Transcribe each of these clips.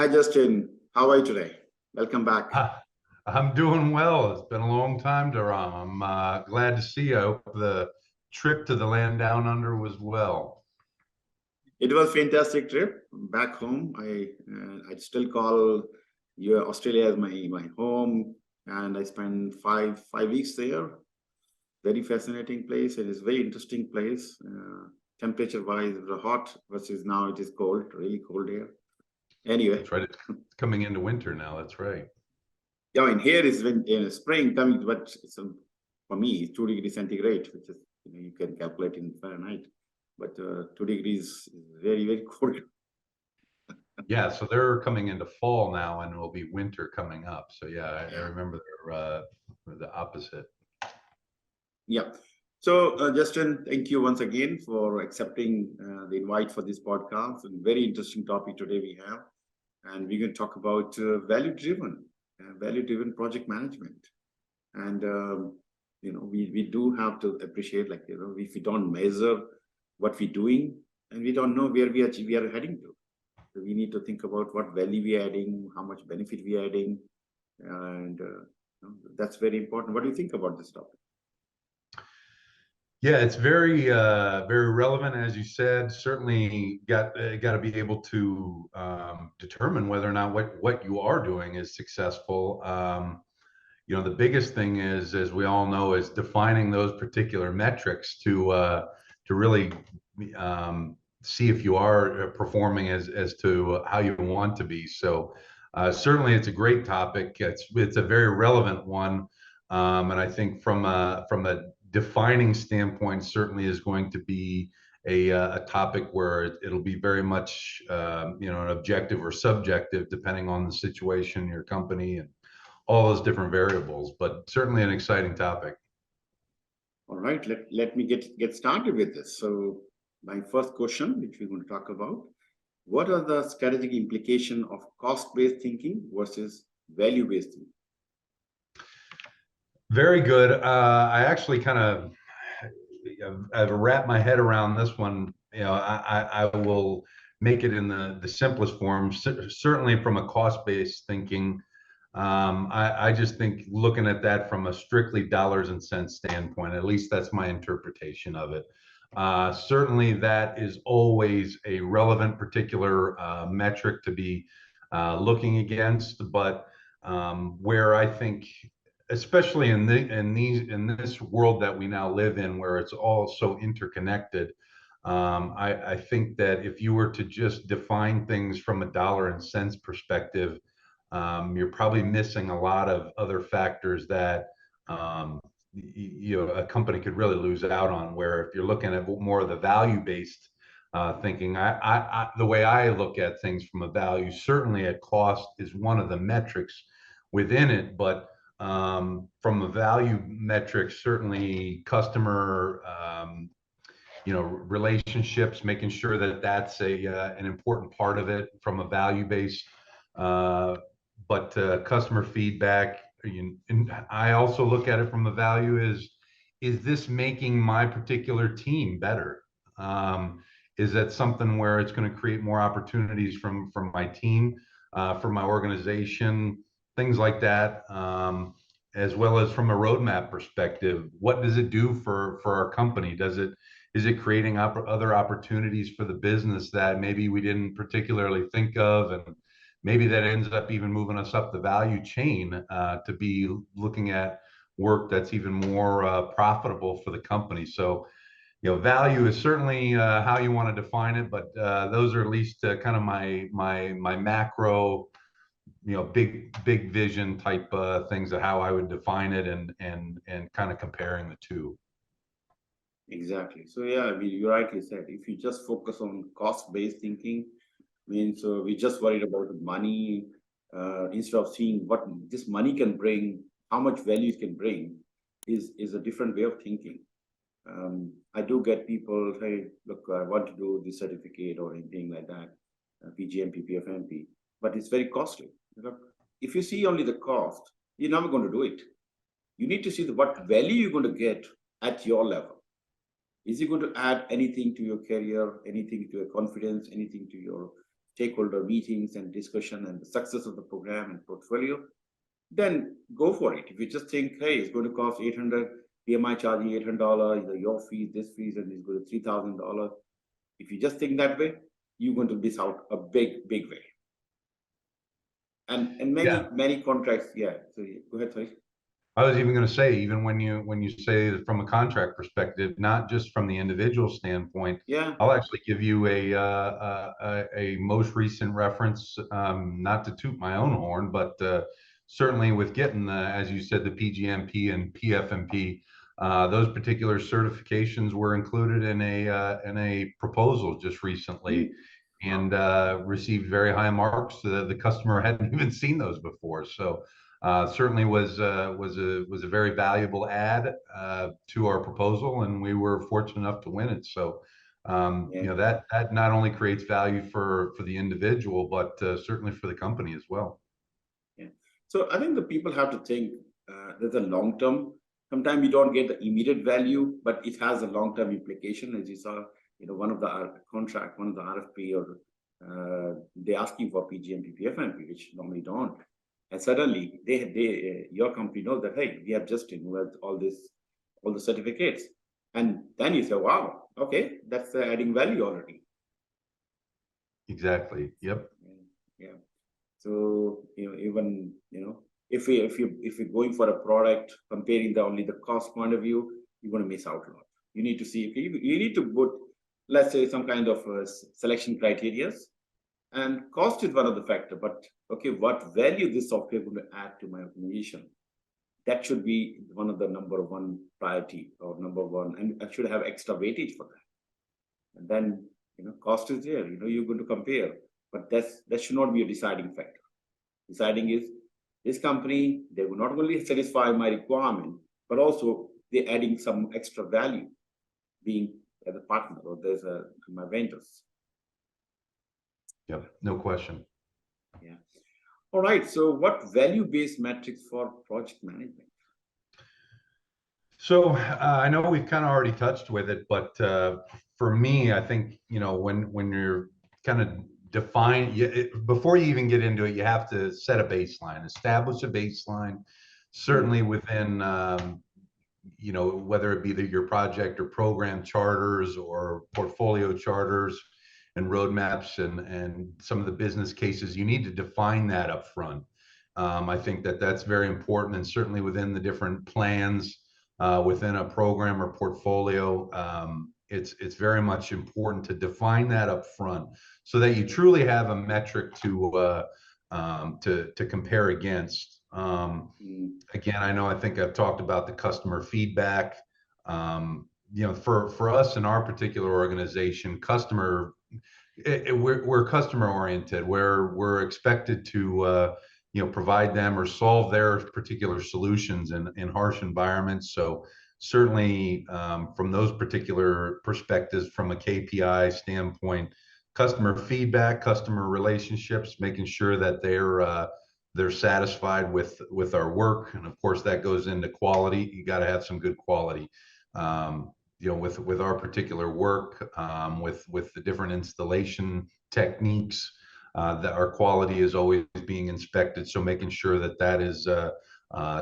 Hi, Justin. How are you today? Welcome back. I'm doing well. It's been a long time, Dharam. I'm glad to see you. I hope the trip to the land down under was well. It was a fantastic trip back home. I still call Australia as my home, and I spent five weeks there. Very fascinating place. It is very interesting place. Temperature wise, it was hot versus now it is cold, really cold here. Anyway, That's right. It's coming into winter now. That's right. yeah, in here is when in spring coming, but for me it's 2 degrees centigrade, which is you can calculate in Fahrenheit. But 2 degrees is very cold. Yeah, so they're coming into fall now, and it will be winter coming up. So yeah, I remember they're the opposite. Yeah. So Justin, thank you once again for accepting the invite for this podcast. And very interesting topic today we have, and we're going to talk about value-driven project management. And we do have to appreciate, like, if we don't measure what we're doing, and we don't know where we are heading to. So we need to think about what value we are adding, how much benefit we are adding, and that's very important. What do you think about this topic? Yeah, it's very relevant, as you said. Certainly, got to be able to determine whether or not what you are doing is successful. The biggest thing is, as we all know, is defining those particular metrics to really see if you are performing as to how you want to be. So certainly, it's a great topic. It's a very relevant one, and I think from a defining standpoint, certainly is going to be a topic where it'll be very much an objective or subjective, depending on the situation, your company, and all those different variables. But certainly an exciting topic. All right, let me get started with this. So my first question, which we're going to talk about, what are the strategic implications of cost-based thinking versus value-based thinking? Very good. I actually kind of I've wrapped my head around this one. I will make it in the simplest form. Certainly from a cost-based thinking, I just think looking at that from a strictly dollars and cents standpoint, at least that's my interpretation of it. Certainly that is always a relevant particular metric to be looking against, but where I think, especially in this world that we now live in, where it's all so interconnected, I think that if you were to just define things from a dollar and cents perspective, you're probably missing a lot of other factors that a company could really lose out on. Where if you're looking at more of the value-based thinking, the way I look at things from a value, certainly a cost is one of the metrics within it, but from a value metric, certainly customer relationships, making sure that that's an important part of it from a value base. But customer feedback, and I also look at it from a value is this making my particular team better? Is that something where it's going to create more opportunities from my team, from my organization, things like that, as well as from a roadmap perspective? What does it do for our company? Is it creating other opportunities for the business that maybe we didn't particularly think of, and maybe that ends up even moving us up the value chain to be looking at work that's even more profitable for the company. So, value is certainly how you want to define it, but those are at least kind of my macro, big vision type things of how I would define it, and kind of comparing the two. Exactly. So yeah, I mean, you rightly said, if you just focus on cost-based thinking, means we just worried about money instead of seeing what this money can bring, how much value it can bring, is a different way of thinking. I do get people say, look, I want to do this certificate or anything like that, PgMP, PfMP, but it's very costly. If you see only the cost, you're never going to do it. You need to see what value you're going to get at your level. Is it going to add anything to your career, anything to your confidence, anything to your stakeholder meetings and discussion and the success of the program and portfolio, then go for it. If you just think, hey, it's going to cost 800, PMI charging $800, your fees, this fees, and it's going to $3,000. If you just think that way, you're going to miss out a big way. And many contracts, yeah. So go ahead, sorry. I was even going to say, even when you say that from a contract perspective, not just from the individual standpoint, yeah, I'll actually give you a most recent reference, not to toot my own horn, but certainly with getting the, as you said, the PgMP and PfMP, those particular certifications were included in a proposal just recently, and received very high marks. The customer hadn't even seen those before, so. Certainly was a very valuable add to our proposal, and we were fortunate enough to win it. So, you know, that not only creates value for the individual, but certainly for the company as well. Yeah. So I think the people have to think there's a long term. Sometimes you don't get the immediate value, but it has a long term implication. As you saw, you know, one of the contract, one of the RFP, or they're asking for PgMP, PfMP, which normally don't. And suddenly your company knows that, hey, we have Justin who has all the certificates. And then you say, wow, okay, that's adding value already. Exactly. Yep. Yeah. So, you know, even, you know, if you're going for a product, comparing only the cost point of view, you're going to miss out a lot. You need to see, you need to put, let's say, some kind of selection criteria. And cost is one of the factors, but okay, what value this software is going to add to my organization? That should be one of the number one priority, or number one, and I should have extra weightage for that. And then, you know, cost is there, you know, you're going to compare, but that should not be a deciding factor. Deciding is this company, they will not only satisfy my requirement, but also they're adding some extra value being as a partner, or there's my vendors. Yep, no question. Yeah. All right. So what value-based metrics for project management? So I know we've kind of already touched with it, but for me, I think, you know, when you're kind of before you even get into it, you have to set a baseline, establish a baseline, certainly within, you know, whether it be your project or program charters or portfolio charters and roadmaps and some of the business cases, you need to define that up front. I think that's very important, and certainly within the different plans within a program or portfolio, it's very much important to define that up front so that you truly have a metric to compare against. Again, I think I've talked about the customer feedback. You know, for us in our particular organization, we're customer oriented, where we're expected to you know, provide them or solve their particular solutions in harsh environments. So certainly from those particular perspectives, from a KPI standpoint, customer feedback, customer relationships, making sure that they're satisfied with our work, and of course that goes into quality. You got to have some good quality. You know, with our particular work, with the different installation techniques, that our quality is always being inspected. So making sure that is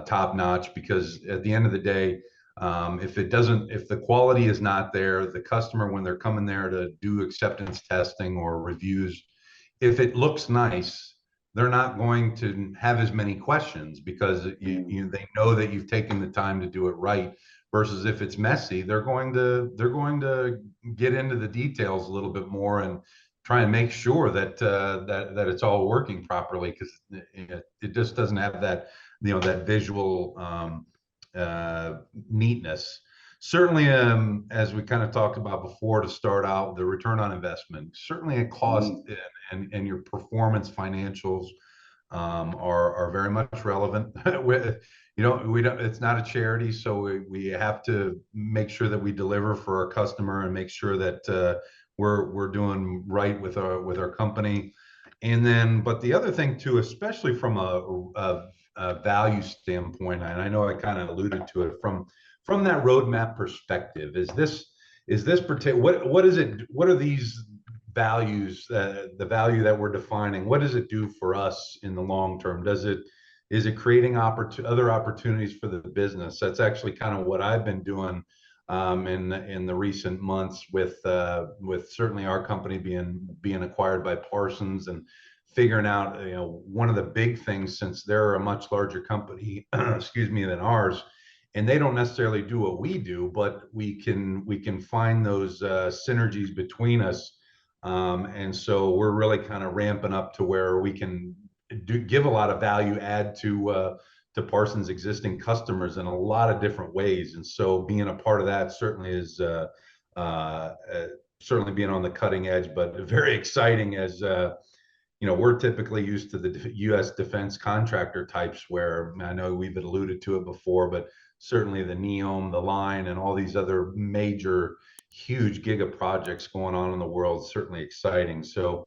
top notch, because at the end of the day, if the quality is not there, the customer, when they're coming there to do acceptance testing or reviews, if it looks nice, they're not going to have as many questions, because they know that you've taken the time to do it right. Versus if it's messy, they're going to get into the details a little bit more and try and make sure that that it's all working properly, because it just doesn't have that, you know, that visual neatness. Certainly, as we kind of talked about before, to start out, the return on investment, certainly a cost, and your performance financials are very much relevant. You know, it's not a charity, so we have to make sure that we deliver for our customer and make sure that we're doing right with our company. And then, but the other thing too, especially from a value standpoint, and I know I kind of alluded to it, from that roadmap perspective, is this particular, what is it? What are these values, the value that we're defining, what does it do for us in the long term? Is it creating other opportunities for the business? That's actually kind of what I've been doing in the recent months with certainly our company being acquired by Parsons, and figuring out, one of the big things, since they're a much larger company, excuse me, than ours, and they don't necessarily do what we do, but we can find those synergies between us, and so we're really kind of ramping up to where we can give a lot of value add to Parsons' existing customers in a lot of different ways. And so being a part of that certainly is uh, certainly being on the cutting edge, but very exciting as we're typically used to the U.S. defense contractor types, where I know we've alluded to it before, but certainly the NEOM, the line, and all these other major, huge giga projects going on in the world, certainly exciting. So,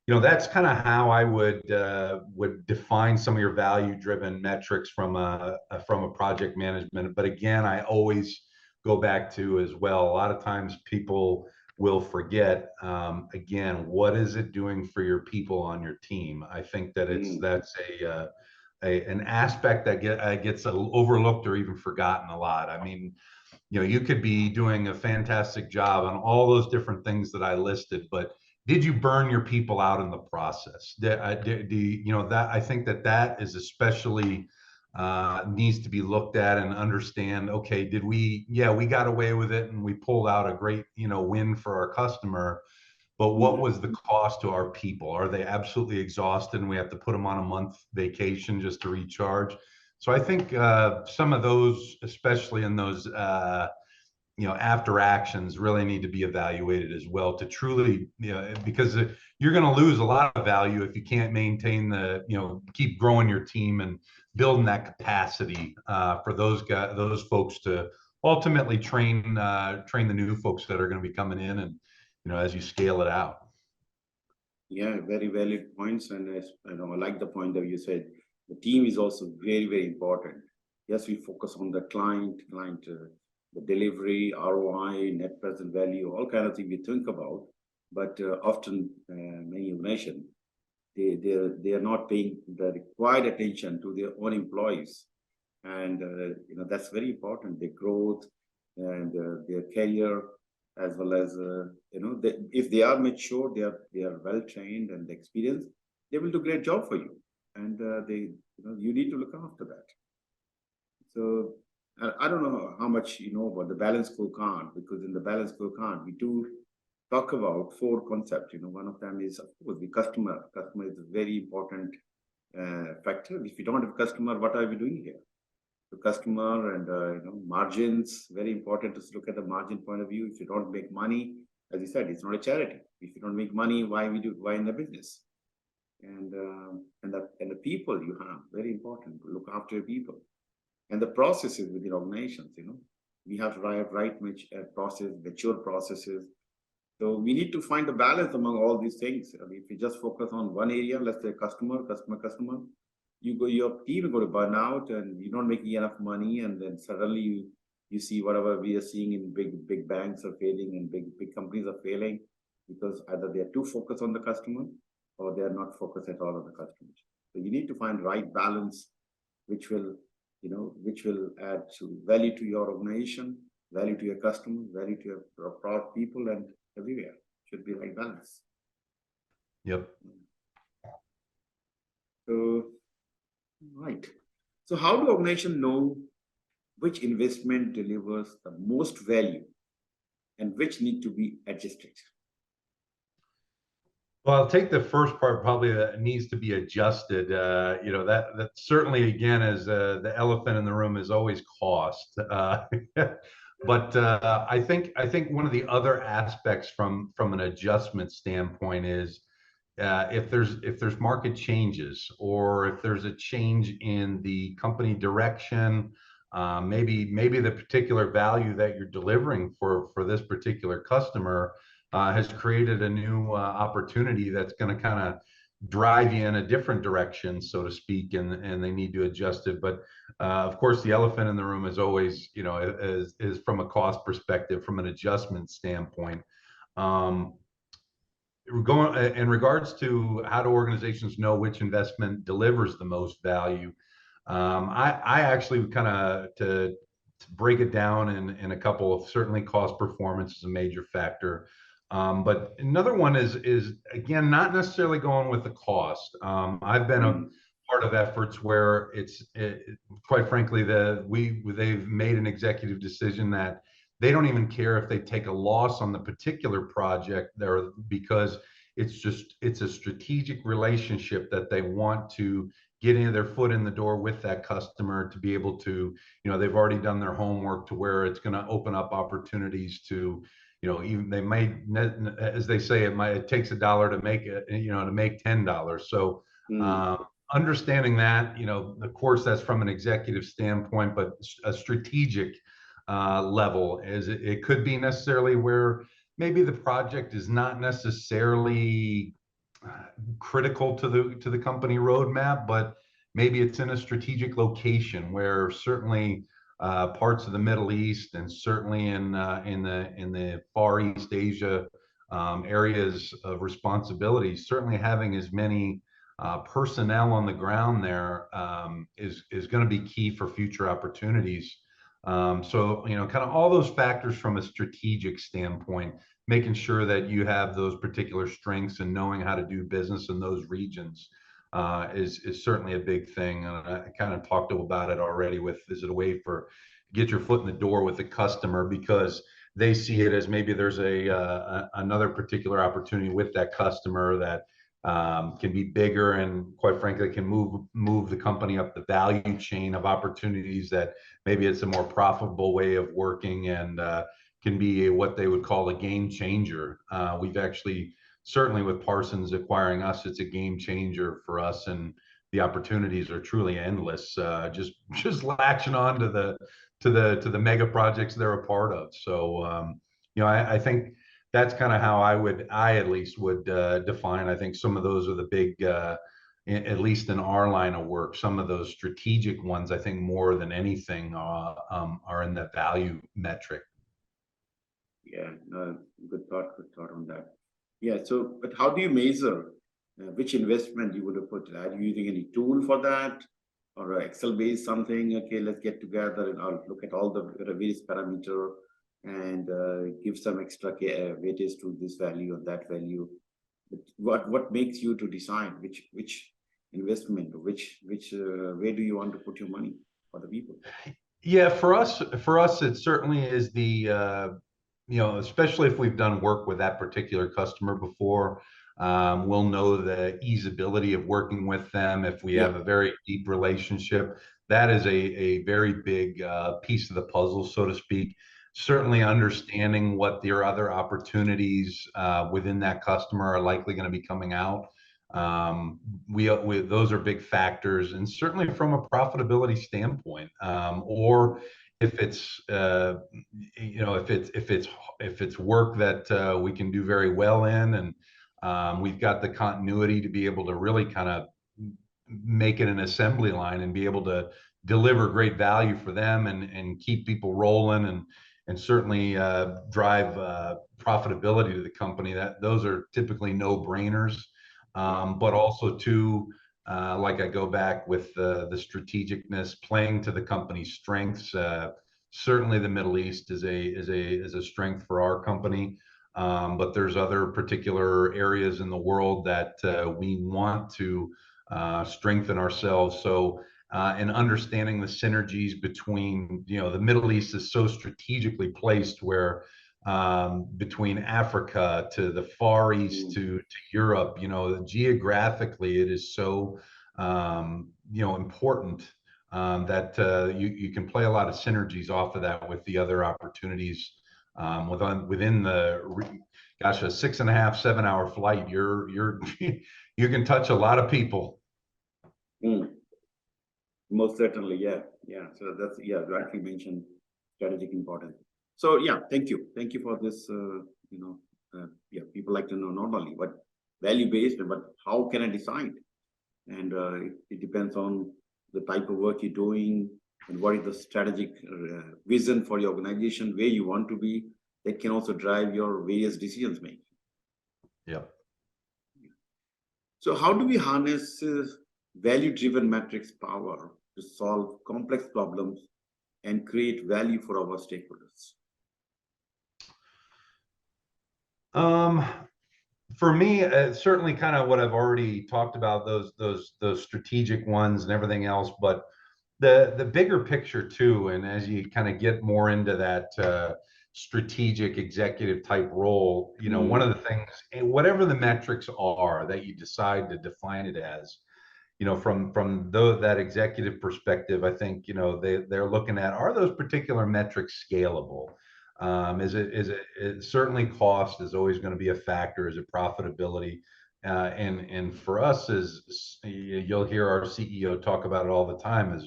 that's kind of how I would define some of your value-driven metrics from a project management. But again, I always go back to, as well, a lot of times people will forget, again, what is it doing for your people on your team? I think that that's an aspect that gets overlooked or even forgotten a lot. I mean, you could be doing a fantastic job on all those different things that I listed, but did you burn your people out in the process? That I think that is especially needs to be looked at and understand. Okay, we got away with it and we pulled out a great win for our customer, but what was the cost to our people? Are they absolutely exhausted and we have to put them on a month vacation just to recharge? So I think some of those, especially in those after actions, really need to be evaluated as well, to truly, because you're going to lose a lot of value if you can't maintain keep growing your team and building that capacity for those folks to ultimately train the new folks that are going to be coming in, and as you scale it out. Yeah, very valid points, and I like the point that you said the team is also very, very important. Yes, we focus on the client, the delivery, ROI, net present value, all kind of things we think about. But often, many organizations, they are not paying the required attention to their own employees, and that's very important. Their growth and their career, as well as if they are mature, they are well trained and experienced, they will do a great job for you, and you need to look after that. So I don't know how much you know about the balance scorecard, because in the balance scorecard, we do talk about 4 concepts. One of them is, of course, the customer. Customer is a very important factor. If you don't have a customer, what are we doing here? The customer and margins, very important to look at the margin point of view. If you don't make money, as you said, it's not a charity. If you don't make money, why in the business? And the people you have, very important. Look after your people. And the processes within organizations, we have to have mature processes. So we need to find a balance among all these things. I mean, if you just focus on one area, let's say customer, your team will go to burn out, and you're not making enough money, and then suddenly you see whatever we are seeing in big banks are failing, and big companies are failing, because either they are too focused on the customer or they are not focused at all on the customers. So you need to find right balance, which will add value to your organization, value to your customer, value to your product people, and everywhere. Should be right balance. Yep. So, right. So how do organizations know which investment delivers the most value and which need to be adjusted? Well, I'll take the first part, probably, that needs to be adjusted. That certainly, again, is the elephant in the room, is always cost. But I think one of the other aspects from an adjustment standpoint is if there's market changes, or if there's a change in the company direction, maybe the particular value that you're delivering for this particular customer has created a new opportunity that's going to kind of drive you in a different direction, so to speak, and they need to adjust it. But of course, the elephant in the room is always, is from a cost perspective, from an adjustment standpoint. going in regards to how do organizations know which investment delivers the most value, I actually kind of to break it down in a couple of, certainly cost performance is a major factor. But another one is again, not necessarily going with the cost. I've been a Mm, part of efforts where quite frankly, they've made an executive decision that they don't even care if they take a loss on the particular project there, because it's a strategic relationship that they want to get in their foot in the door with that customer to be able to, they've already done their homework to where it's going to open up opportunities to, even they might, as they say, it takes $1 to make it, to make $10. So mm, uh, understanding that, of course, that's from an executive standpoint, but a strategic level is it could be necessarily where maybe the project is not necessarily critical to the company roadmap, but maybe it's in a strategic location where certainly parts of the Middle East and certainly in the Far East Asia areas of responsibility, certainly having as many personnel on the ground there is going to be key for future opportunities. So, kind of all those factors from a strategic standpoint, making sure that you have those particular strengths and knowing how to do business in those regions is certainly a big thing. And I kind of talked about it already with, is it a way for get your foot in the door with the customer, because they see it as maybe there's another particular opportunity with that customer that can be bigger and quite frankly can move the company up the value chain of opportunities, that maybe it's a more profitable way of working and can be what they would call a game changer. We've actually, certainly with Parsons acquiring us, it's a game changer for us, and the opportunities are truly endless. Just latching on to the mega projects they're a part of. So I think that's kind of how I at least would define. I think some of those are the big, at least in our line of work, some of those strategic ones, I think more than anything are in that value metric. yeah, good thought on that. Yeah, so, but how do you measure which investment you would have put? Are you using any tool for that, or a Excel-based something? Okay, let's get together and I'll look at all the various parameter and give some extra weightage to this value or that value. But what makes you to decide which investment, which where do you want to put your money for the people? Yeah, for us, it certainly is especially if we've done work with that particular customer before, we'll know the easeability of working with them. If we Yeah. have a very deep relationship, that is a very big piece of the puzzle, so to speak. Certainly understanding what their other opportunities within that customer are likely going to be coming out. We those are big factors, and certainly from a profitability standpoint, or if it's if it's work that we can do very well in, and we've got the continuity to be able to really kind of make it an assembly line and be able to deliver great value for them and keep people rolling and certainly drive profitability to the company. That those are typically no brainers. But also too, like I go back with the strategicness, playing to the company's strengths. Certainly, the Middle East is a strength for our company, but there's other particular areas in the world that we want to strengthen ourselves. So, and understanding the synergies between, the Middle East is so strategically placed where between Africa to the Far East to Europe, geographically it is so important that you can play a lot of synergies off of that with the other opportunities within gosh, a 6.5, 7 hour flight. You can touch a lot of people. Mm. Most certainly, yeah, yeah. So that's, yeah, rightly mentioned, strategic importance. So yeah, thank you for this. Yeah, people like to know not only what value based, but how can I decide? And it depends on the type of work you're doing and what is the strategic vision for your organization, where you want to be. That can also drive your various decisions making. Yeah. So how do we harness value-driven metrics power to solve complex problems and create value for our stakeholders? For me, certainly kind of what I've already talked about, those strategic ones and everything else, but the bigger picture too, and as you kind of get more into that strategic executive type role, you know, one of the things, whatever the metrics are that you decide to define it as, you know, from that executive perspective, I think, you know, they're looking at, are those particular metrics scalable? Certainly cost is always going to be a factor. Is it profitability? And for us, is you'll hear our CEO talk about it all the time, is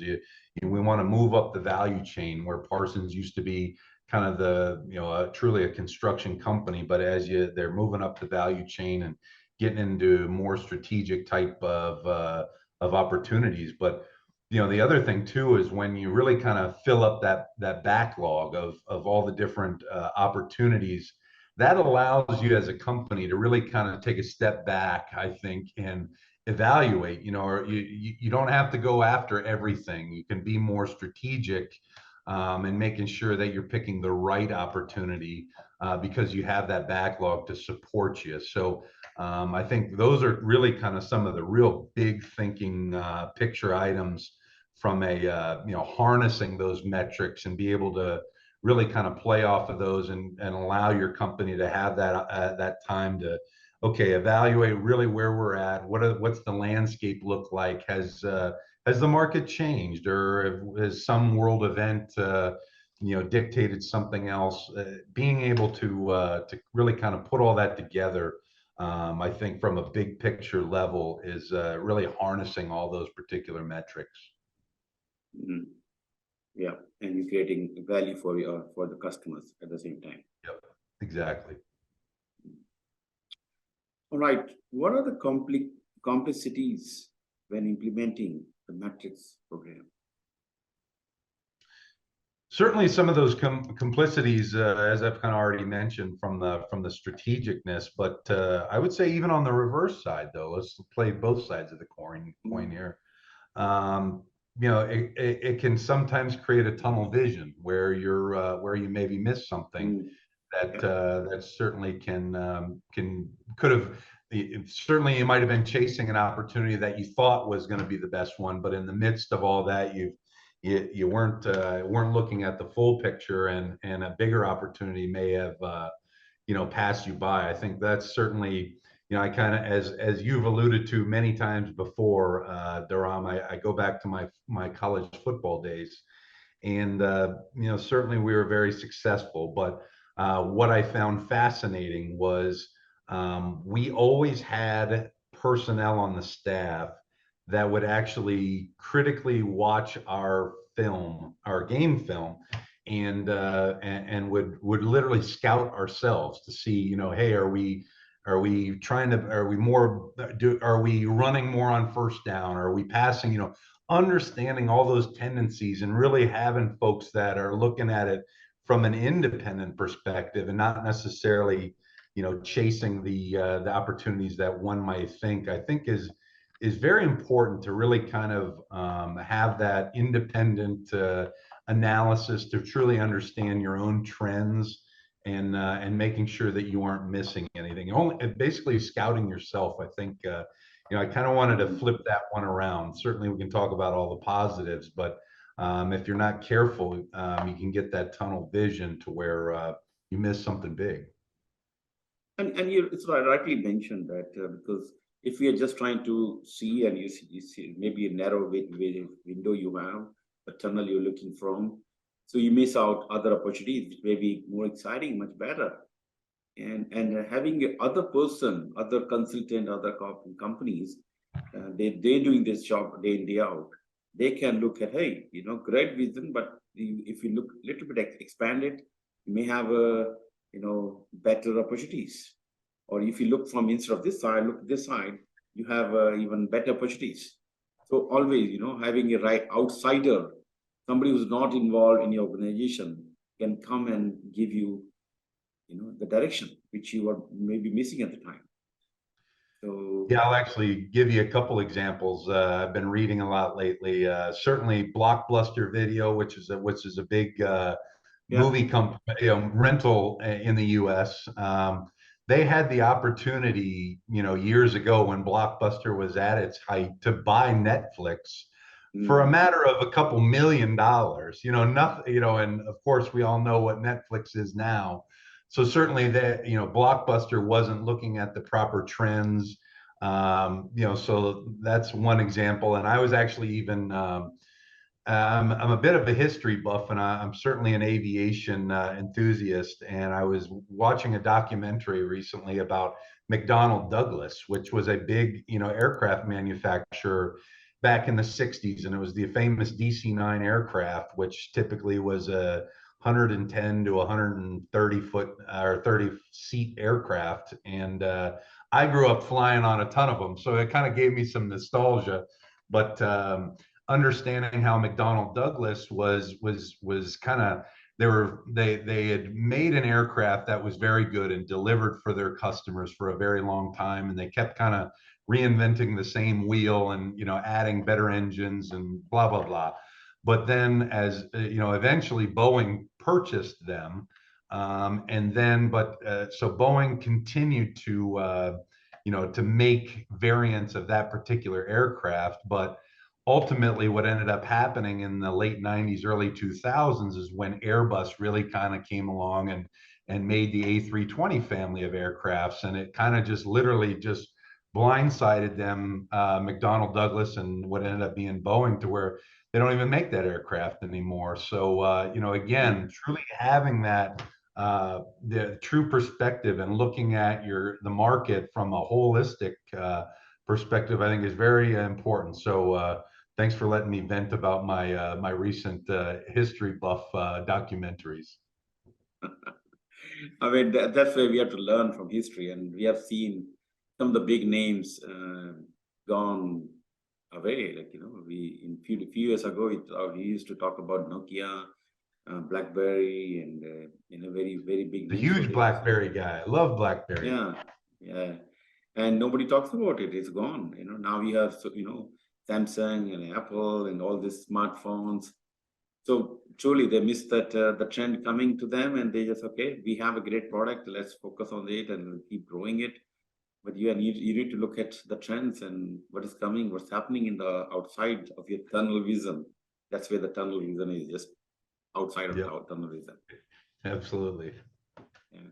we want to move up the value chain, where Parsons used to be kind of the, you know, truly a construction company, but as they're moving up the value chain and getting into more strategic type of opportunities. But you know, the other thing too is when you really kind of fill up that backlog of all the different opportunities, that allows you as a company to really kind of take a step back, I think, and evaluate. You know, or you don't have to go after everything. You can be more strategic and making sure that you're picking the right opportunity because you have that backlog to support you. So I think those are really kind of some of the real big thinking picture items from a you know, harnessing those metrics and be able to really kind of play off of those and allow your company to have that time to, okay, evaluate really where we're at. What's the landscape look like? Has the market changed, or has some world event you know, dictated something else? Being able to really kind of put all that together, I think from a big picture level, is really harnessing all those particular metrics. Mm-hmm. Yeah, and you're creating value for the customers at the same time. Yep, exactly. All right, what are the complexities when implementing the metrics program? Certainly, some of those complicities, as I've kind of already mentioned, from the strategicness. But I would say even on the reverse side, though, let's play both sides of the coin here. You know, it can sometimes create a tunnel vision where where you maybe miss something that certainly could have. Certainly, you might have been chasing an opportunity that you thought was going to be the best one, but in the midst of all that, you weren't looking at the full picture, and a bigger opportunity may have you know, passed you by. I think that's certainly, you know, I kind of, as you've alluded to many times before, Dharam, I go back to my college football days, and you know, certainly we were very successful. But what I found fascinating was we always had personnel on the staff that would actually critically watch our game film, and would literally scout ourselves to see, you know, hey, are we running more on first down? Are we passing? You know, understanding all those tendencies and really having folks that are looking at it from an independent perspective and not necessarily, you know, chasing the opportunities that one might think, I think is very important to really kind of have that independent analysis to truly understand your own trends, and making sure that you aren't missing anything. Basically scouting yourself. I think you know, I kind of wanted to flip that one around. Certainly, we can talk about all the positives, but if you're not careful, you can get that tunnel vision to where you miss something big. And it's rightly mentioned that because if we are just trying to see, and you see maybe a narrow window you have, a tunnel you're looking from, so you miss out other opportunities which may be more exciting, much better. And having other person, other consultant, other companies, they're doing this job day in, day out. They can look at, hey, you know, great vision, but if you look a little bit expand it, you may have you know, better opportunities. Or if you look from instead of this side, look this side, you have even better opportunities. So always, you know, having a right outsider, somebody who's not involved in your organization, can come and give you, you know, the direction which you are maybe missing at the time. So to. Yeah, I'll actually give you a couple examples. I've been reading a lot lately. Certainly, Blockbuster Video, which is a big Yeah. movie company, rental in the U.S. They had the opportunity, years ago when Blockbuster was at its height, to buy Netflix for a Mm. matter of a couple $1 million. Nothing. And of course, we all know what Netflix is now. So certainly, that Blockbuster wasn't looking at the proper trends. So that's one example. And I was actually even I'm a bit of a history buff, and I'm certainly an aviation enthusiast. And I was watching a documentary recently about McDonnell Douglas, which was a big, aircraft manufacturer back in the 60s. And it was the famous DC-9 aircraft, which typically was a 110 to 130 foot or 30 seat aircraft. And I grew up flying on a ton of them. So it kind of gave me some nostalgia. But understanding how McDonnell Douglas was kind of, they had made an aircraft that was very good and delivered for their customers for a very long time, and they kept kind of reinventing the same wheel and adding better engines and blah blah blah. But then, as eventually Boeing purchased them, and then so Boeing continued to make variants of that particular aircraft. But ultimately, what ended up happening in the late 90s, early 2000s is when Airbus really kind of came along and made the A320 family of aircrafts. And it kind of just literally just blindsided them, McDonnell Douglas and what ended up being Boeing, to where they don't even make that aircraft anymore. So, again, truly having that the true perspective and looking at the market from a holistic perspective, I think is very important. So thanks for letting me vent about my recent history buff documentaries. I mean, that's where we have to learn from history, and we have seen some of the big names gone away. Like, we in few years ago, we used to talk about Nokia, BlackBerry, and very very big A names were huge there. BlackBerry guy. I love BlackBerry. Yeah, yeah, and nobody talks about it. It's gone. Now we have Samsung and Apple and all these smartphones. So truly, they missed that the trend coming to them, and they just, okay, we have a great product. Let's focus on it and keep growing it. But you need to look at the trends and what is coming, what's happening in the outside of your tunnel vision. That's where the tunnel vision is, just outside of Yep, the tunnel vision. absolutely. Yeah.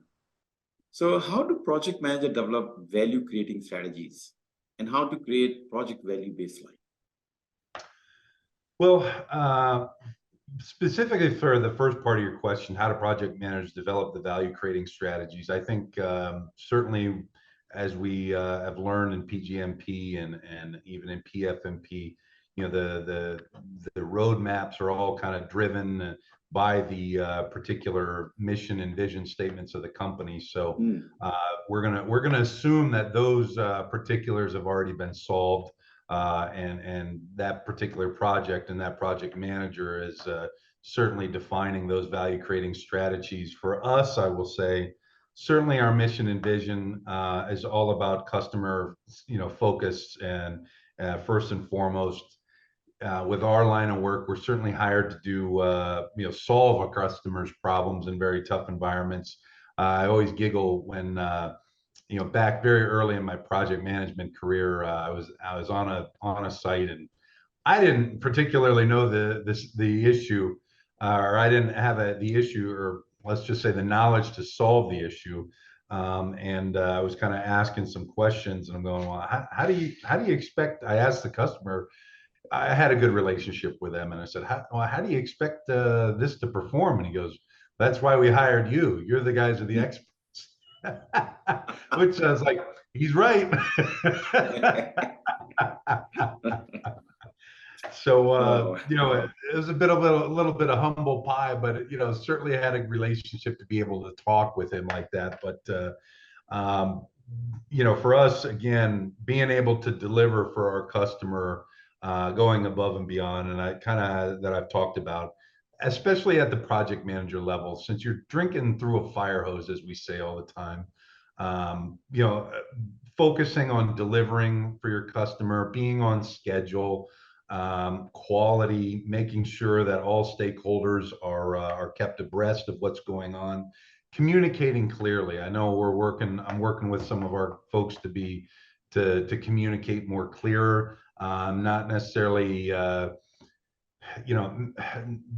So how do project manager develop value creating strategies, and how to create project value baseline? Well, specifically for the first part of your question, how do project managers develop the value creating strategies? I think certainly, as we have learned in PgMP and even in PfMP, the roadmaps are all kind of driven by the particular mission and vision statements of the company. So we're gonna assume that those particulars have already been solved. And that particular project and that project manager is certainly defining those value creating strategies. For us, I will say, certainly our mission and vision is all about customer, focus, and first and foremost, with our line of work, we're certainly hired to do, solve a customer's problems in very tough environments. I always giggle when back very early in my project management career, I was on a site, and I didn't particularly know the issue, or I didn't have the issue, or let's just say the knowledge to solve the issue. And I was kind of asking some questions, and I'm going, well, how do you expect? I asked the customer. I had a good relationship with them, and I said, how do you expect this to perform? And he goes, that's why we hired you. You're the guys are the experts. Which I was like, he's right. So Oh, it was a little bit of humble pie, but certainly had a relationship to be able to talk with him like that. But for us, again, being able to deliver for our customer, going above and beyond, and I kind of that I've talked about, especially at the project manager level, since you're drinking through a fire hose, as we say all the time. focusing on delivering for your customer, being on schedule, quality, making sure that all stakeholders are kept abreast of what's going on, communicating clearly. I know I'm working with some of our folks to communicate more clearer, not necessarily,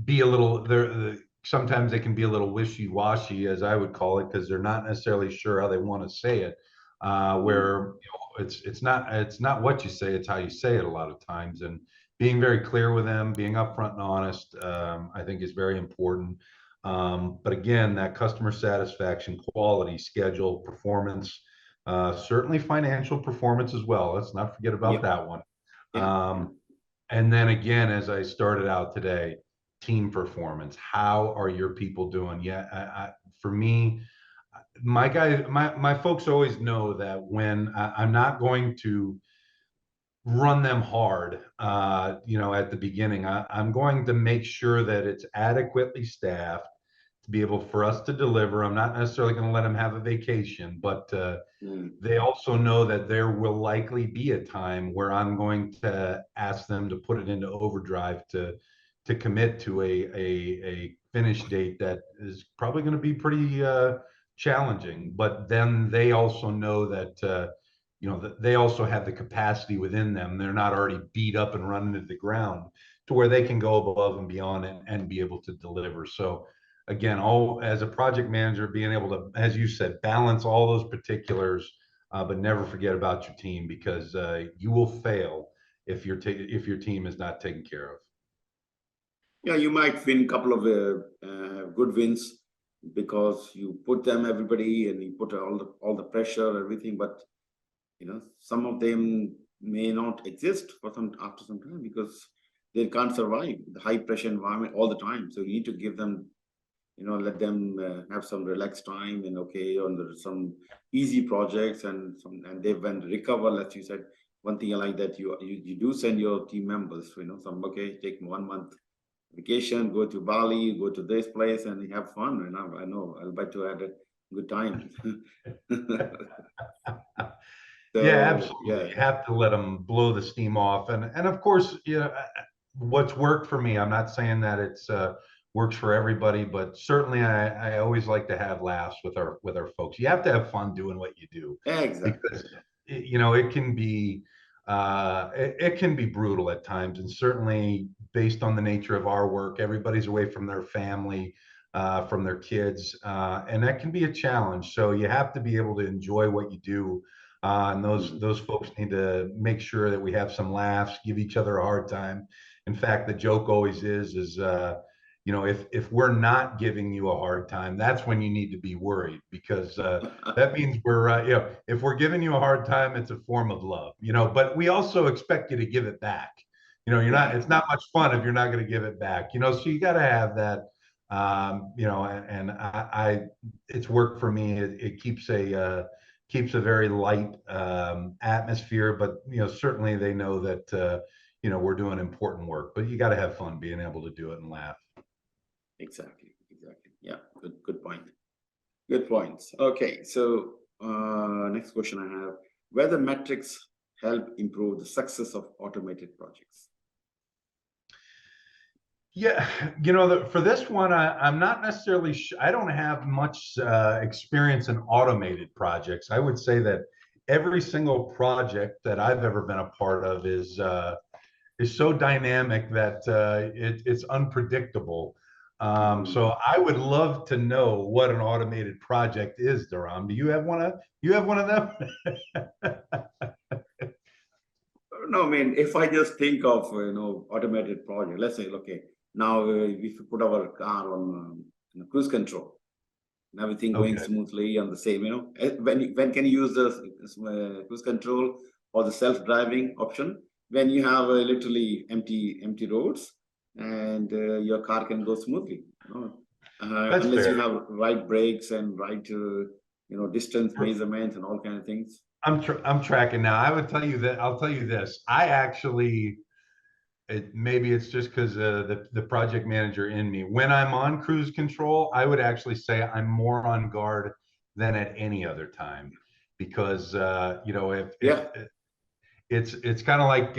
be a little there. Sometimes they can be a little wishy-washy, as I would call it, because they're not necessarily sure how they want to say it. Where it's not what you say, it's how you say it a lot of times. And being very clear with them, being upfront and honest, I think is very important. But again, that customer satisfaction, quality, schedule, performance, certainly financial performance as well. Let's not forget about Yep. that one. Yeah. And then again, as I started out today, team performance. How are your people doing? Yeah, for me, my folks always know that when I'm not going to run them hard, at the beginning, I'm going to make sure that it's adequately staffed to be able for us to deliver. I'm not necessarily going to let them have a vacation, but they also know that there will likely be a time where I'm going to ask them to put it into overdrive to commit to a finish date that is probably going to be pretty challenging. But then they also know that that they also have the capacity within them. They're not already beat up and running to the ground to where they can go above and beyond and be able to deliver. So again, all as a project manager, being able to, as you said, balance all those particulars, but never forget about your team, because you will fail if your team is not taken care of. Yeah, you might win a couple of good wins because you put them everybody and you put all the pressure, everything. But some of them may not exist for after some time because they can't survive the high pressure environment all the time. So you need to give them, let them have some relaxed time and on some easy projects and they when recover, as you said. One thing I like that you do send your team members, take 1 month vacation, go to Bali, go to this place, and have fun. And I know I'll bet to have a good time. So, Yeah, absolutely. yeah, You have to let them blow the steam off, and of course, what's worked for me. I'm not saying that it's works for everybody, but certainly I always like to have laughs with our folks. You have to have fun doing what you do, exactly. because it can be it can be brutal at times, and certainly based on the nature of our work, everybody's away from their family, from their kids, and that can be a challenge. So you have to be able to enjoy what you do. And those folks need to make sure that we have some laughs, give each other a hard time. In fact, the joke always is if we're not giving you a hard time, that's when you need to be worried, because that means if we're giving you a hard time, it's a form of love. But we also expect you to give it back. It's not much fun if you're not going to give it back. So you got to have that. And it's worked for me. It keeps a very light atmosphere, but certainly they know that we're doing important work, but you got to have fun being able to do it and laugh. Exactly. Yeah, good point. Good points. Okay, so next question I have: whether metrics help improve the success of automated projects? Yeah, for this one, I'm not necessarily I don't have much experience in automated projects. I would say that every single project that I've ever been a part of is so dynamic that it's unpredictable. So I would love to know what an automated project is, Dharam. Do you have one of them? No, I mean, if I just think of automated project, let's say, okay, now if we put our car on cruise control and everything going Okay. smoothly on the same, when can you use the cruise control or the self-driving option? When you have literally empty roads and your car can go smoothly, That's unless you fair. have right brakes and right distance measurements and all kind of things. I'm tracking now. I'll tell you this. I actually, maybe it's just because the project manager in me. When I'm on cruise control, I would actually say I'm more on guard than at any other time. because Yeah. it's kind of like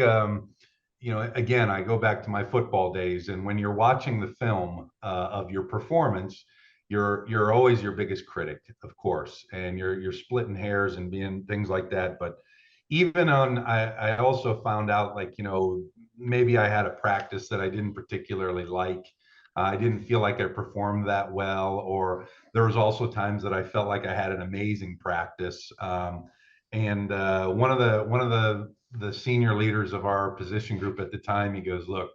again, I go back to my football days, and when you're watching the film of your performance, you're always your biggest critic, of course, and you're splitting hairs and being things like that. But even I also found out, like, maybe I had a practice that I didn't particularly like. I didn't feel like I performed that well, or there was also times that I felt like I had an amazing practice. And one of the senior leaders of our position group at the time, he goes, "Look,"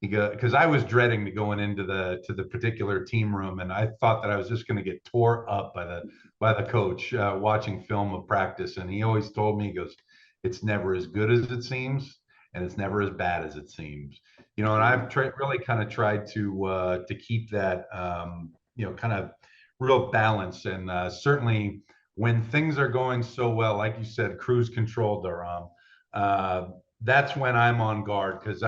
because I was dreading to going into the particular team room, and I thought that I was just going to get tore up by the coach watching film of practice. And he always told me, he goes, "It's never as good as it seems, and it's never as bad as it seems." And I've really kind of tried to keep that kind of real balance. And certainly when things are going so well, like you said, cruise control, Dharam, that's when I'm on guard, because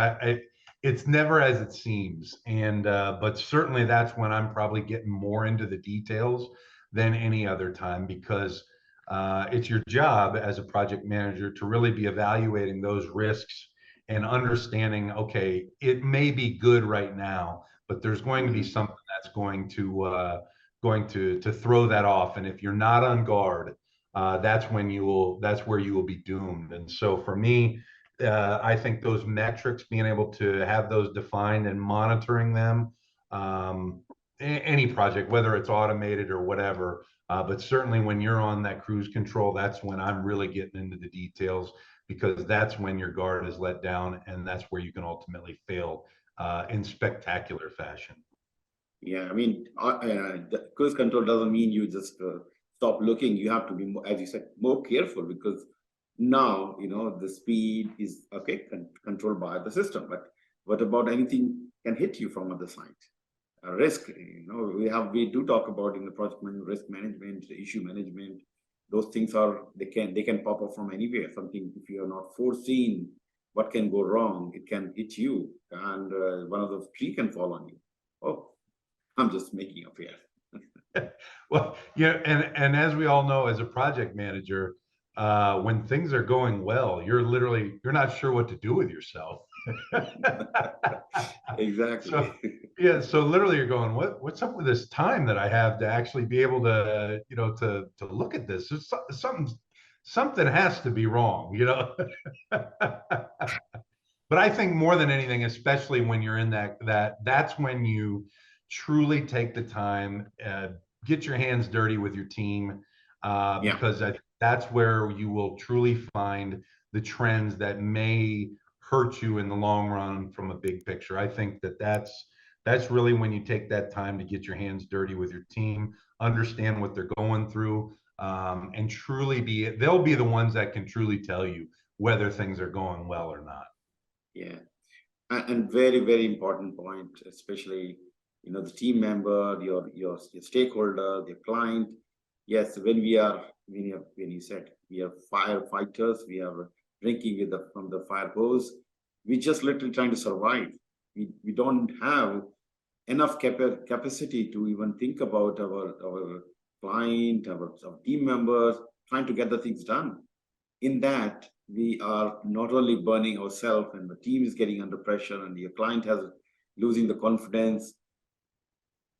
it's never as it seems. And but certainly that's when I'm probably getting more into the details than any other time, because it's your job as a project manager to really be evaluating those risks and understanding, okay, it may be good right now, but there's going to be something that's going to throw that off. And if you're not on guard, that's where you will be doomed. And so for me, I think those metrics, being able to have those defined and monitoring them, any project, whether it's automated or whatever, but certainly when you're on that cruise control, that's when I'm really getting into the details, because that's when your guard is let down, and that's where you can ultimately fail in spectacular fashion. Yeah, I mean, the cruise control doesn't mean you just stop looking. You have to be, more, as you said, more careful, because now, the speed is okay, controlled by the system. But what about anything can hit you from other side? A risk, we do talk about in the project management, risk management, issue management. Those things they can pop up from anywhere. Something, if you are not foreseen, what can go wrong? It can hit you, and one of the tree can fall on you. Oh, I'm just making up here. Well, yeah, and as we all know, as a project manager, when things are going well, you're not sure what to do with yourself. Exactly. So yeah, so literally you're going, what's up with this time that I have to actually be able to, to look at this? Something has to be wrong. But I think more than anything, especially when you're in that's when you truly take the time, get your hands dirty with your team, Yeah. because that's where you will truly find the trends that may hurt you in the long run from a big picture. I think that's really when you take that time to get your hands dirty with your team, understand what they're going through, and they'll be the ones that can truly tell you whether things are going well or not. Yeah. And very, very important point, especially, the team member, your stakeholder, the client. Yes, when you said we are firefighters, we are drinking from the fire hose. We just literally trying to survive. We don't have enough capacity to even think about our client, our team members, trying to get the things done. In that, we are not only burning ourselves, and the team is getting under pressure, and your client has losing the confidence.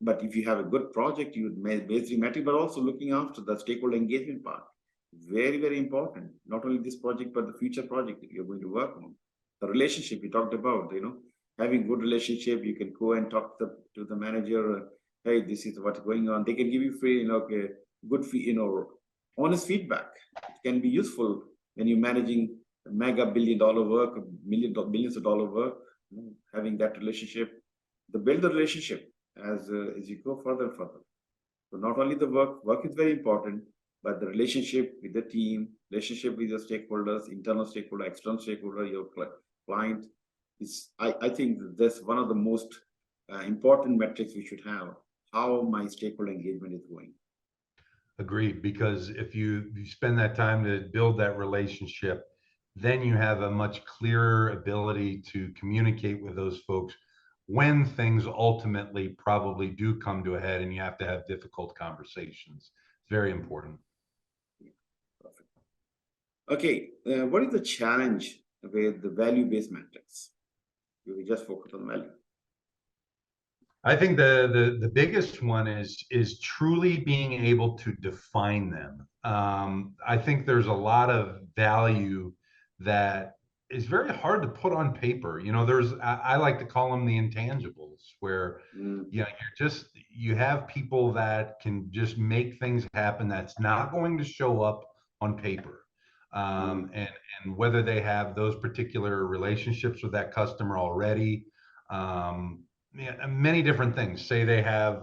But if you have a good project, you would basically matter, but also looking after the stakeholder engagement part. Very, very important. Not only this project, but the future project that you're going to work on. The relationship we talked about, having good relationship, you can go and talk to the manager. Hey, this is what's going on. They can give you free, okay, good, honest feedback. It can be useful when you're managing mega billion-dollar work, millions of dollar work. Having that relationship, build the relationship as you go further and further. So not only the work is very important, but the relationship with the team, relationship with your stakeholders, internal stakeholder, external stakeholder, your client, I think that's one of the most important metrics we should have. How my stakeholder engagement is going. Agreed, because if you spend that time to build that relationship, then you have a much clearer ability to communicate with those folks when things ultimately probably do come to a head and you have to have difficult conversations. It's very important. Okay, what is the challenge with the value-based metrics? We just focus on value. I think the biggest one is truly being able to define them. I think there's a lot of value that is very hard to put on paper. You know, I like to call them the intangibles, where you know you have people that can just make things happen that's not going to show up on paper. And whether they have those particular relationships with that customer already, yeah, many different things. Say they have,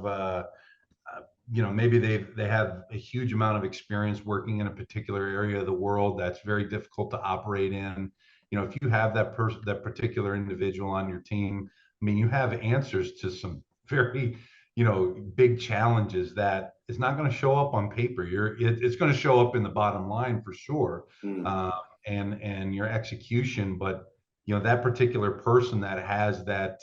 you know, maybe they have a huge amount of experience working in a particular area of the world that's very difficult to operate in. You know, if you have that particular individual on your team, I mean, you have answers to some very, you know, big challenges that it's not going to show up on paper. It's going to show up in the bottom line for sure, and your execution. But you know, that particular person that has that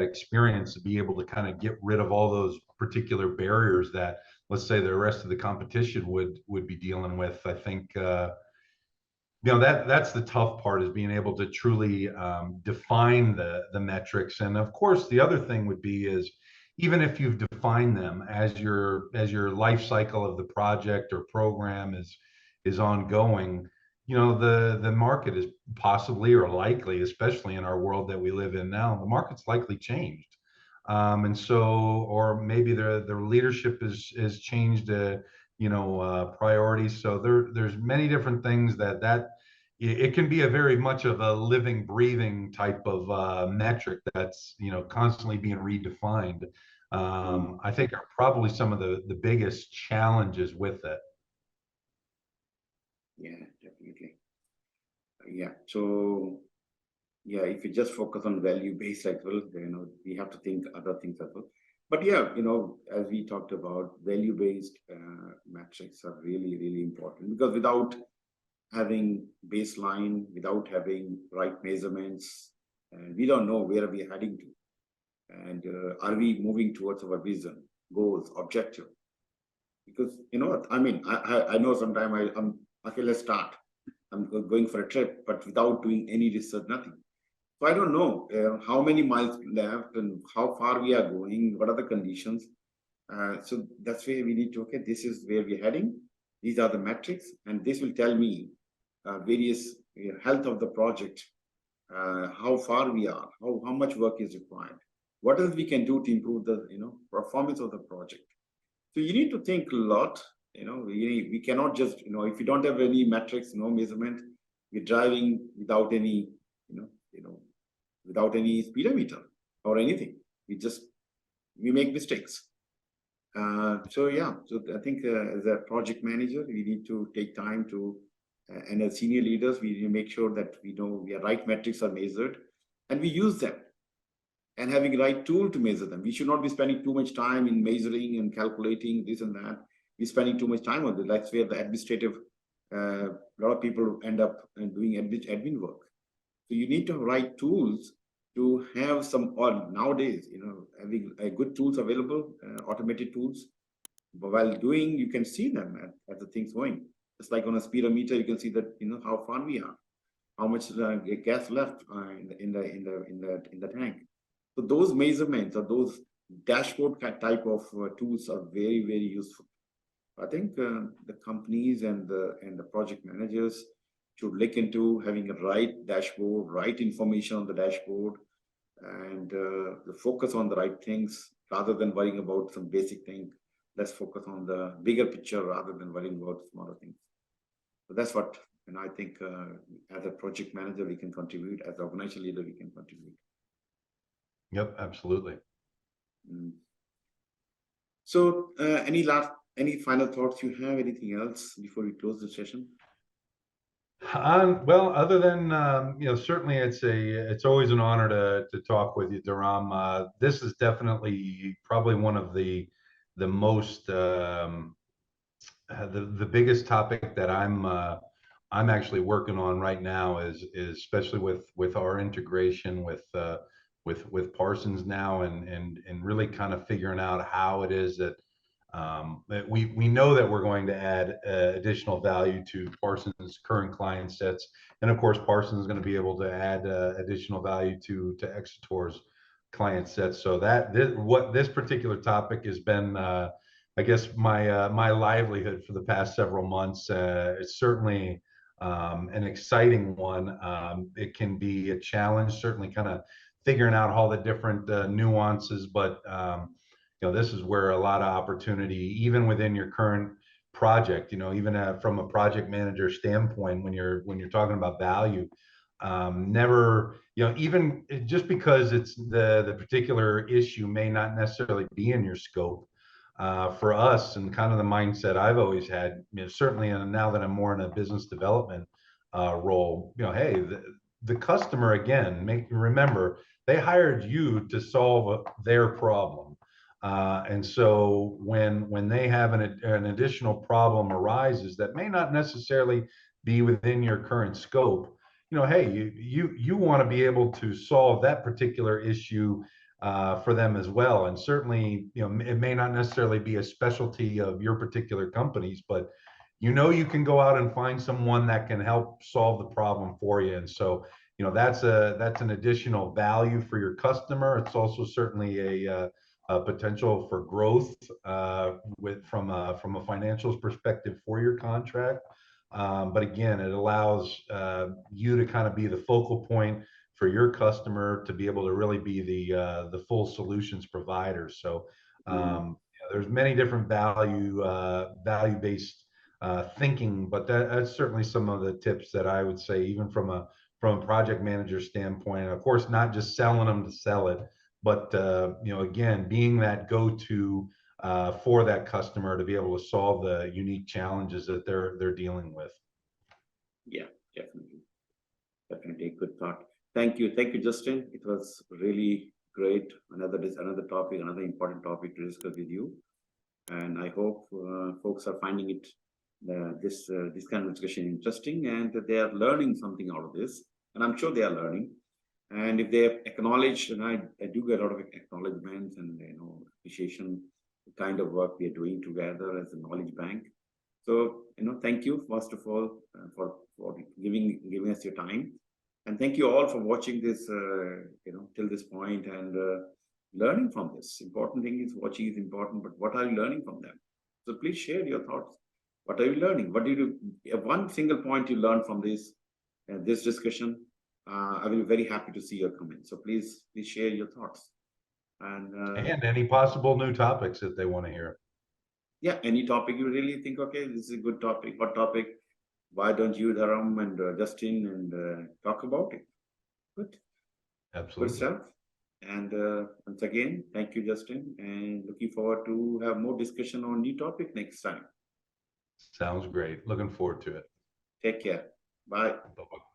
experience to be able to kind of get rid of all those particular barriers that, let's say, the rest of the competition would be dealing with. I think you know, that's the tough part, is being able to truly define the metrics. And of course, the other thing would be is, even if you've defined them, as your life cycle of the project or program is ongoing, you know, the market is possibly, or likely, especially in our world that we live in now, the market's likely changed. And so, or maybe the leadership is changed, you know, priorities. So there's many different things that it can be a very much of a living, breathing type of metric that's, you know, constantly being redefined. I think are probably some of the biggest challenges with it. Yeah, definitely. Yeah. So yeah, if you just focus on value-based as well, you know, we have to think other things as well. But yeah, you know, as we talked about, value-based metrics are really, really important, because without having baseline, without having right measurements, and we don't know where we're heading to. And are we moving towards our vision, goals, objective? Because you know what, I mean, I know sometimes I'm okay, let's start. I'm going for a trip, but without doing any research, nothing. So I don't know how many miles left and how far we are going, what are the conditions. So that's where we need to, okay, this is where we're heading. These are the metrics, and this will tell me various health of the project, how far we are, how much work is required, what else we can do to improve the, you know, performance of the project. So you need to think a lot. You know, we cannot just, you know, if you don't have any metrics, no measurement, we're driving without any, without any speedometer or anything. We make mistakes. So yeah, so I think as a project manager, we need to take time to, and as senior leaders, we need to make sure that we know our right metrics are measured and we use them, and having the right tool to measure them. We should not be spending too much time in measuring and calculating this and that. We're spending too much time on it. That's where the administrative, a lot of people end up doing admin work. So you need to have right tools to have some, or nowadays, you know, having good tools available, automated tools. But while doing, you can see them at the things going. Just like on a speedometer, you can see that, you know, how far we are, how much gas left in the tank. So those measurements or those dashboard type of tools are very, very useful. I think the companies and the project managers should look into having a right dashboard, right information on the dashboard, and focus on the right things rather than worrying about some basic thing. Let's focus on the bigger picture rather than worrying about smaller things. So that's what, and I think as a project manager, we can contribute. As an organizational leader, we can contribute. Yep, absolutely. So any final thoughts you have? Anything else before we close the session? Well, other than you know, certainly it's always an honor to talk with you, Dharam. This is definitely probably one of the most the biggest topic that I'm actually working on right now is especially with our integration with Parsons now, and really kind of figuring out how it is that We know that we're going to add additional value to Parsons' current client sets, and of course, Parsons is going to be able to add additional value to Exetor's client sets. So that what this particular topic has been, I guess, my livelihood for the past several months. It's certainly an exciting one. It can be a challenge, certainly, kind of figuring out all the different nuances, but this is where a lot of opportunity, even within your current project, even from a project manager standpoint, when you're talking about value, never, even just because it's the particular issue may not necessarily be in your scope. For us, and kind of the mindset I've always had, certainly, and now that I'm more in a business development role, hey, the customer, again, remember, they hired you to solve their problem. And so when they have an additional problem arises that may not necessarily be within your current scope, hey, you want to be able to solve that particular issue for them as well. And certainly, it may not necessarily be a specialty of your particular companies, but you can go out and find someone that can help solve the problem for you. And so, that's an additional value for your customer. It's also certainly a potential for growth from a financials perspective for your contract. But again, it allows you to kind of be the focal point for your customer to be able to really be the full solutions provider. So there's many different value-based thinking, but that's certainly some of the tips that I would say, even from a project manager standpoint. And of course, not just selling them to sell it, but again, being that go-to for that customer to be able to solve the unique challenges that they're dealing with. Yeah, definitely a good thought. Thank you, Justin. It was really great. Another topic, another important topic to discuss with you, and I hope folks are finding it this kind of discussion interesting, and that they are learning something out of this. And I'm sure they are learning. And if they have acknowledged, and I do get a lot of acknowledgements and appreciation, the kind of work we are doing together as a knowledge bank. So thank you first of all for giving us your time, and thank you all for watching this till this point and learning from this. Important thing is watching is important, but what are you learning from them? So please share your thoughts. What are you learning? What did you? One single point you learned from this discussion? I will be very happy to see your comments. So please share your thoughts. And any possible new topics that they want to hear. Yeah, any topic you really think, okay, this is a good topic. What topic? Why don't you, Dharam and Justin, and talk about it? Good. Absolutely. Good stuff. And once again, thank you, Justin, and looking forward to have more discussion on new topic next time. Sounds great. Looking forward to it. Take care. Bye. Bye-bye.